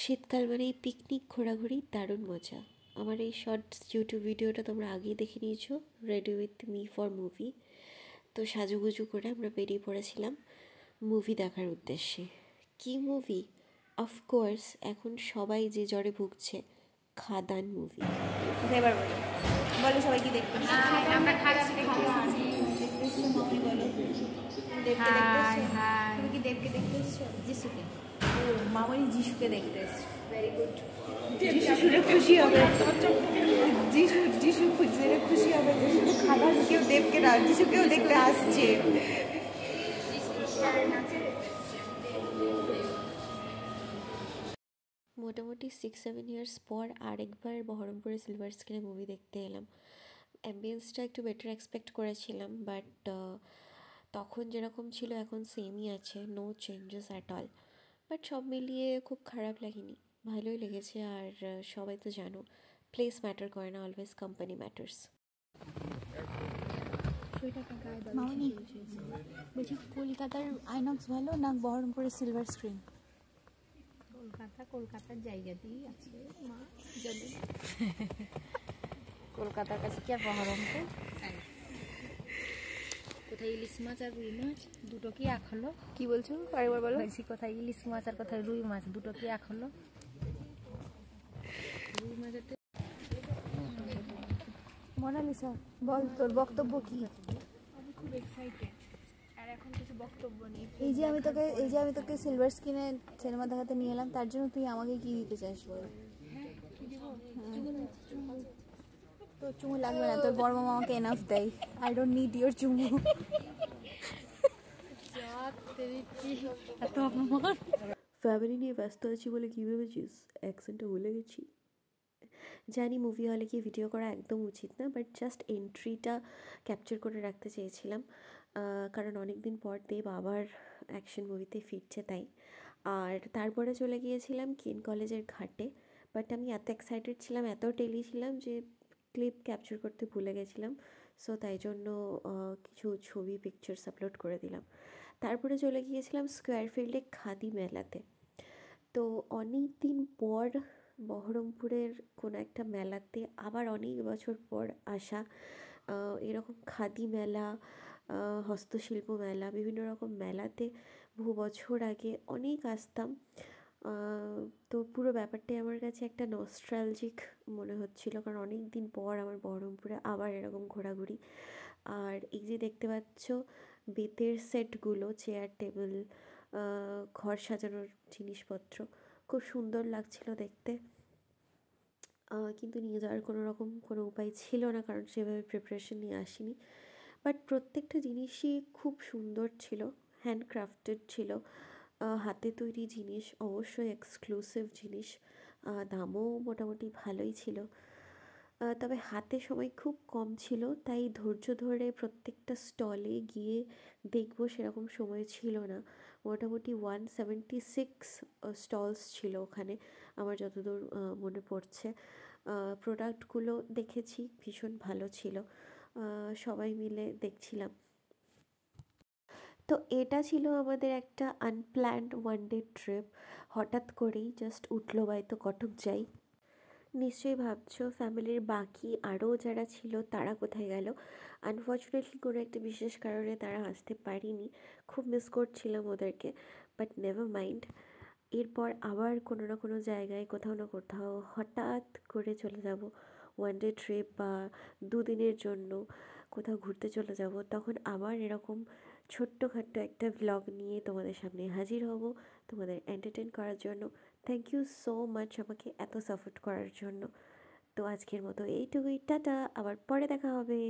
শীতকাল মানেই পিকনিক, ঘোরাঘুরি, দারুণ মজা। আমার এই শর্টস ইউটিউব ভিডিওটা তোমরা আগেই দেখে নিয়েছো, ready with me for movie. তো সাজুগুজু করে আমরা বেরিয়ে পড়েছিলাম মুভি দেখার উদ্দেশ্যে। কি মুভি? অফকোর্স এখন সবাই যে জ্বরে ভুগছে, খাদান মুভি। এবার বলো বলো সবাই কি দেখতে আমরা খাদান দেখতে এসেছি। তুমি কি দেবকে দেখতে এসছো? যিশুকে। ও মামনি যিশুকে দেখতে এসছো, ভেরি গুড। যিশু শুনে খুশি হবে, যিশু যিশু খুঁজে খুশি হবে যে শুধু খাদান কেউ দেবকে না যিশুকেও দেখতে আসছে। মোটামুটি 6-7 ইয়ার্স পর আরেকবার বহরমপুরে সিলভার স্ক্রিনে মুভি দেখতে এলাম। অ্যাম্বিয়েন্সটা একটু বেটার এক্সপেক্ট করেছিলাম, বাট তখন যেরকম ছিল এখন সেমই আছে, no changes at all. But সব মিলিয়ে খুব খারাপ লাগেনি, ভালোই লেগেছে। আর সবাই তো জানো, প্লেস ম্যাটার করে না, অলওয়েজ কোম্পানি ম্যাটার্স। মামনি বলছি, কলকাতার আইনক্স ভালো না বহরমপুরের সিলভার স্ক্রিন? কলকাতার জায়গাতেই আছে মা, যদি কলকাতার কাছে কি আর বহরমপুর? কোথায় ইলিশ মাছ আর রুই মাছ দুটো কি এক হলো? কি বলছো আরেকবার বলো। বলছি কোথায় ইলিশ মাছ আর কোথায় রুই মাছ দুটো কি এক হলো? রুই মাছের মোনালিসা বল, তোর বক্তব্য কি? আমি খুব এক্সাইটেড, আর এখন কিছু বক্তব্য নেই। এই যে আমি তোকে সিলভার স্ক্রিনে সিনেমা দেখাতে নিয়ে এলাম, তার জন্য তুই আমাকে কি দিতে চাস বল? হ্যাঁ, কি দিব? তোর চুমু লাগবে না, তোর বড় মামা আমাকে এনাফ দেয়। আই ডোন্ট নিড ইওর চুমু। ফ্যামিলি নিয়ে ব্যস্ত আছি বলে কী ভেবেছিস অ্যাকসেন্টটা ভুলে গেছি? জানি মুভি হলে কি ভিডিও করা একদম উচিত না, বাট জাস্ট এন্ট্রিটা ক্যাপচার করে রাখতে চেয়েছিলাম, কারণ অনেক দিন পর দেব আবার অ্যাকশন মুভিতে ফিরছে তাই। আর তারপরে চলে গিয়েছিলাম কেন কলেজের ঘাটে, বাট আমি এত এক্সাইটেড ছিলাম, এত টেলি ছিলাম যে ক্লিপ ক্যাপচার করতে ভুলে গেছিলাম। সো তাই জন্য কিছু ছবি পিকচার্স আপলোড করে দিলাম। তারপরে চলে গিয়েছিলাম স্কোয়ার ফিল্ডে খাদি মেলাতে। তো অনেক দিন পর বহরমপুরের কোনো একটা মেলাতে, আবার অনেক বছর পর আসা, এরকম খাদি মেলা, হস্তশিল্প মেলা, বিভিন্ন রকম মেলাতে বহু বছর আগে অনেক আসতাম। তো পুরো ব্যাপারটাই আমার কাছে একটা নস্টালজিক মনে হচ্ছিল, কারণ অনেক দিন পর আমার বহরমপুরে আবার এরকম ঘোরাঘুরি। আর এই যে দেখতে পাচ্ছ বেতের সেটগুলো, চেয়ার টেবিল, ঘর সাজানোর জিনিসপত্র, খুব সুন্দর লাগছিল দেখতে। কিন্তু নিয়ে যাওয়ার কোনো উপায় ছিল না, কারণ সেভাবে প্রিপারেশন নিয়ে আসিনি। বাট প্রত্যেকটা জিনিসই খুব সুন্দর ছিল, হ্যান্ডক্রাফটেড ছিল, হাতে তৈরি জিনিস, অবশ্যই এক্সক্লুসিভ জিনিস, দামও মোটামুটি ভালোই ছিল। তবে হাতে সময় খুব কম ছিল, তাই ধৈর্য ধরে প্রত্যেকটা স্টলে গিয়ে দেখবো সেরকম সময় ছিল না। মোটামুটি 176 স্টলস ছিল ওখানে, আমার যতদূর মনে পড়ছে। প্রোডাক্টগুলো দেখেছি, ভীষণ ভালো ছিল, সবাই মিলে দেখছিলাম। তো এটা ছিল আমাদের একটা আনপ্ল্যান্ড ওয়ান ডে ট্রিপ, হঠাৎ করেই জাস্ট উঠলো তো কটক যাই। নিশ্চয়ই ভাবছো ফ্যামিলির বাকি আরও যারা ছিল তারা কোথায় গেল। আনফর্চুনেটলি কোনো একটা বিশেষ কারণে তারা আসতে পারিনি, খুব মিস করছিলাম ওদেরকে, বাট নেভার মাইন্ড। এরপর আবার কোনো না কোনো জায়গায় কোথাও না কোথাও হঠাৎ করে চলে যাব ওয়ান ডে ট্রিপ, বা দুদিনের জন্য কোথাও ঘুরতে চলে যাব, তখন আবার এরকম ছোট্টখাট্ট একটা ভ্লগ নিয়ে তোমাদের সামনে হাজির হব, তোমাদের এন্টারটেন করার জন্য। থ্যাংক ইউ সো মাচ আমাকে এত সাপোর্ট করার জন্য। তো আজকের মতো এইটুকুই, টাটা, আবার পরে দেখা হবে।